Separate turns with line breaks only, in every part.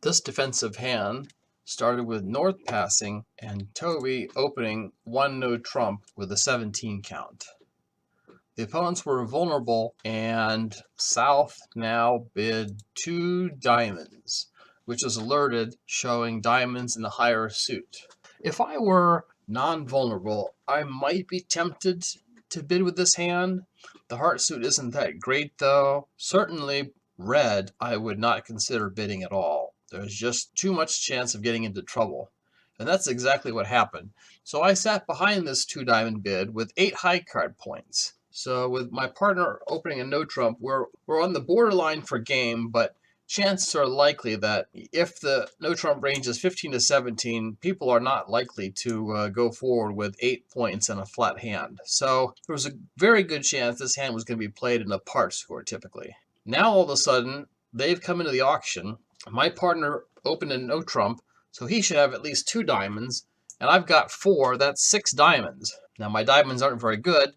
This defensive hand started with North passing and Toby opening one no trump with a 17 count. The opponents were vulnerable, and South now bid 2 diamonds, which was alerted, showing diamonds in the higher suit. If I were non-vulnerable, I might be tempted to bid with this hand. The heart suit isn't that great, though. Certainly, red I would not consider bidding at all. There's just too much chance of getting into trouble. And that's exactly what happened. So I sat behind this 2 diamond bid with 8 high card points. So with my partner opening a no trump, we're on the borderline for game, but chances are likely that if the no trump range is 15 to 17, people are not likely to go forward with 8 points and a flat hand. So there was a very good chance this hand was going to be played in a part score typically. Now all of a sudden, they've come into the auction. My partner opened a no trump, so he should have at least 2 diamonds, and I've got 4. That's 6 diamonds. Now my diamonds aren't very good,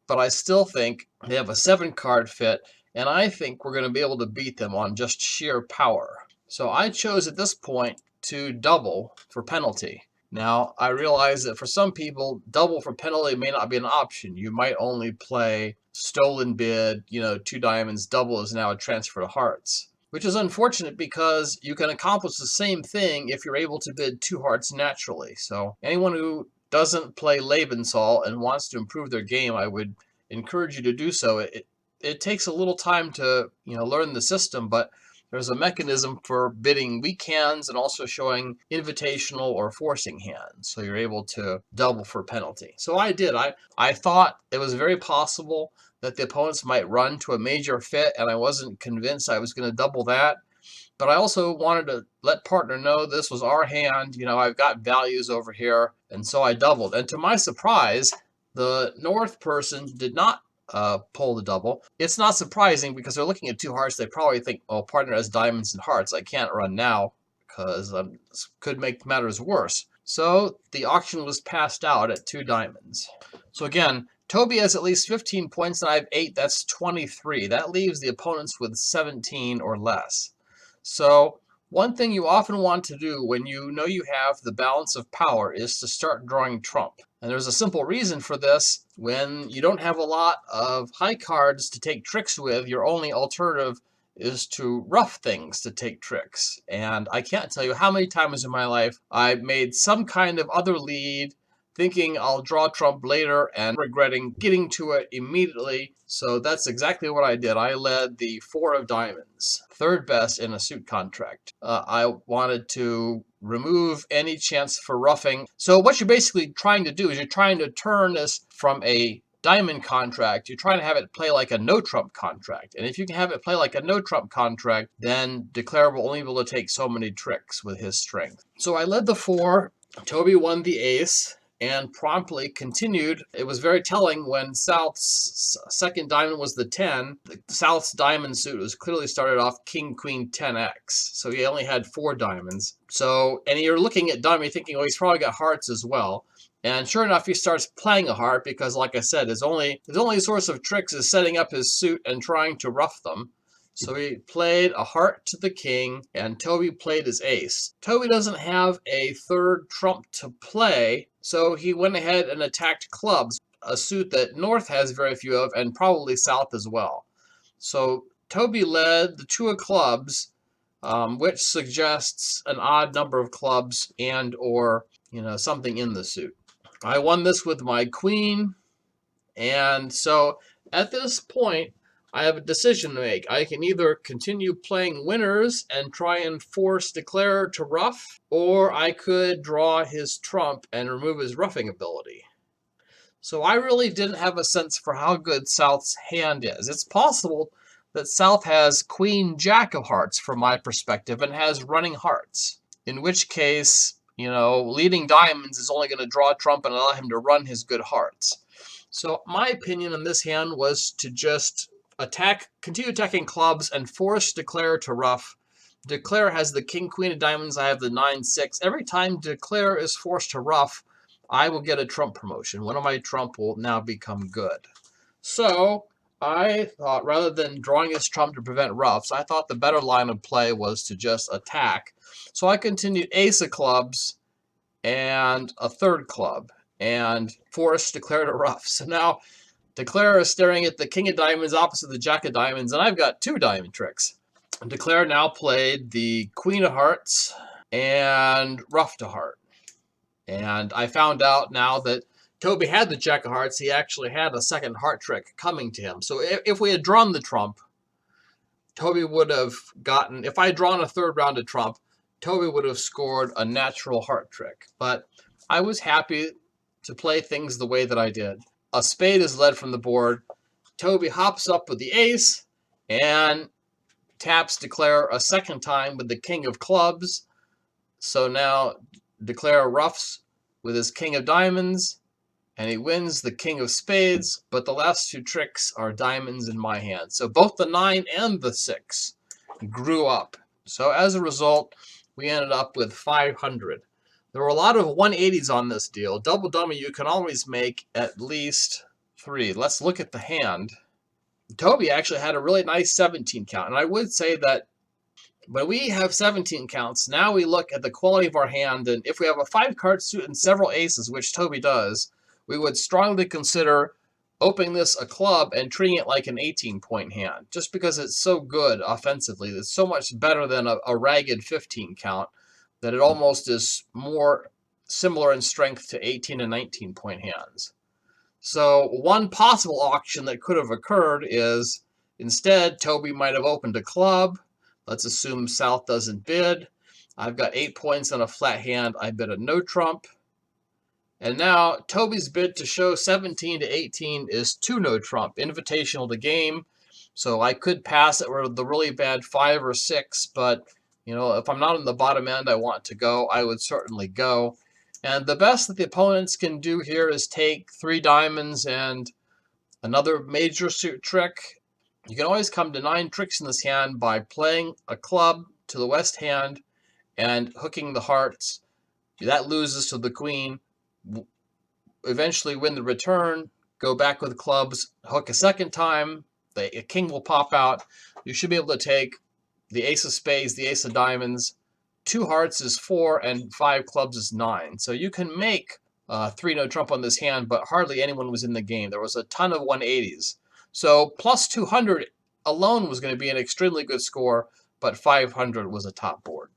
but I still think they have a 7 card fit, and I think we're going to be able to beat them on just sheer power. So I chose at this point to double for penalty. Now, I realize that for some people, double for penalty may not be an option. You might only play stolen bid, 2 diamonds, double is now a transfer to hearts, which is unfortunate because you can accomplish the same thing if you're able to bid 2 hearts naturally. So anyone who doesn't play Lebensal and wants to improve their game, I would encourage you to do so. It takes a little time to learn the system, but there's a mechanism for bidding weak hands and also showing invitational or forcing hands, so you're able to double for penalty. So I did. I thought it was very possible that the opponents might run to a major fit, and I wasn't convinced I was going to double that. But I also wanted to let partner know this was our hand. I've got values over here, and so I doubled. And to my surprise, the North person did not pull the double. It's not surprising because they're looking at 2 hearts. They probably think, oh, partner has diamonds and hearts. I can't run now because this could make matters worse. So the auction was passed out at 2 diamonds. So again, Toby has at least 15 points and I have 8. That's 23. That leaves the opponents with 17 or less. So one thing you often want to do when you know you have the balance of power is to start drawing trump. And there's a simple reason for this. When you don't have a lot of high cards to take tricks with, your only alternative is to rough things to take tricks. And I can't tell you how many times in my life I've made some kind of other lead thinking I'll draw trump later and regretting getting to it immediately. So that's exactly what I did. I led the 4 of diamonds, 3rd best in a suit contract. I wanted to remove any chance for roughing. So what you're basically trying to do is you're trying to turn this from a diamond contract. You're trying to have it play like a no trump contract. And if you can have it play like a no trump contract, then Declare will only be able to take so many tricks with his strength. So I led the 4. Toby won the ace and promptly continued. It was very telling when South's second diamond was the 10. South's diamond suit was clearly started off King, Queen, 10x. So he only had 4 diamonds. And you're looking at diamond, you're thinking, oh, he's probably got hearts as well. And sure enough, he starts playing a heart because, like I said, his only source of tricks is setting up his suit and trying to rough them. So he played a heart to the king, and Toby played his ace. Toby doesn't have a 3rd trump to play, so he went ahead and attacked clubs, a suit that North has very few of, and probably South as well. So Toby led the 2 of clubs, which suggests an odd number of clubs and or something in the suit. I won this with my queen, and so at this point, I have a decision to make. I can either continue playing winners and try and force Declare to rough, or I could draw his trump and remove his roughing ability. So I really didn't have a sense for how good South's hand is. It's possible that South has Queen, Jack of hearts from my perspective and has running hearts, in which case, leading diamonds is only going to draw trump and allow him to run his good hearts. So my opinion on this hand was to just continue attacking clubs and force Declare to rough. Declare has the King, Queen of diamonds. I have the 9-6. Every time Declare is forced to rough, I will get a trump promotion. One of my trump will now become good. So I thought rather than drawing his trump to prevent ruffs, I thought the better line of play was to just attack. So I continued ace of clubs and a third club and forced Declare to ruff. So now Declare is staring at the king of diamonds opposite the jack of diamonds, and I've got 2 diamond tricks. Declare now played the queen of hearts and ruff to heart. And I found out now that Toby had the jack of hearts. He actually had a second heart trick coming to him. So if we had drawn the trump, Toby would have gotten, if I had drawn a third round of trump, Toby would have scored a natural heart trick. But I was happy to play things the way that I did. A spade is led from the board. Toby hops up with the ace and taps Declare a second time with the king of clubs. So now Declare ruffs with his king of diamonds, and he wins the king of spades, but the last 2 tricks are diamonds in my hand. So both the 9 and the 6 grew up. So as a result, we ended up with 500. There were a lot of 180s on this deal. Double dummy, you can always make at least 3. Let's look at the hand. Toby actually had a really nice 17 count, and I would say that when we have 17 counts, now we look at the quality of our hand, and if we have a 5-card suit and several aces, which Toby does, we would strongly consider opening this a club and treating it like an 18-point hand, just because it's so good offensively. It's so much better than a ragged 15 count that it almost is more similar in strength to 18 and 19-point hands. So one possible auction that could have occurred is instead Toby might have opened a club. Let's assume South doesn't bid. I've got 8 points on a flat hand. I bid a no trump. And now Toby's bid to show 17 to 18 is 2 no trump, invitational to game. So I could pass it with the really bad 5 or 6, but you know, if I'm not on the bottom end, I want to go, I would certainly go. And the best that the opponents can do here is take 3 diamonds and another major suit trick. You can always come to 9 tricks in this hand by playing a club to the west hand and hooking the hearts. That loses to the queen. Eventually win the return, go back with clubs, hook a second time, the king will pop out. You should be able to take the ace of spades, the ace of diamonds, 2 hearts is 4, and 5 clubs is 9. So you can make 3 no trump on this hand, but hardly anyone was in the game. There was a ton of 180s. So plus 200 alone was going to be an extremely good score, but 500 was a top board.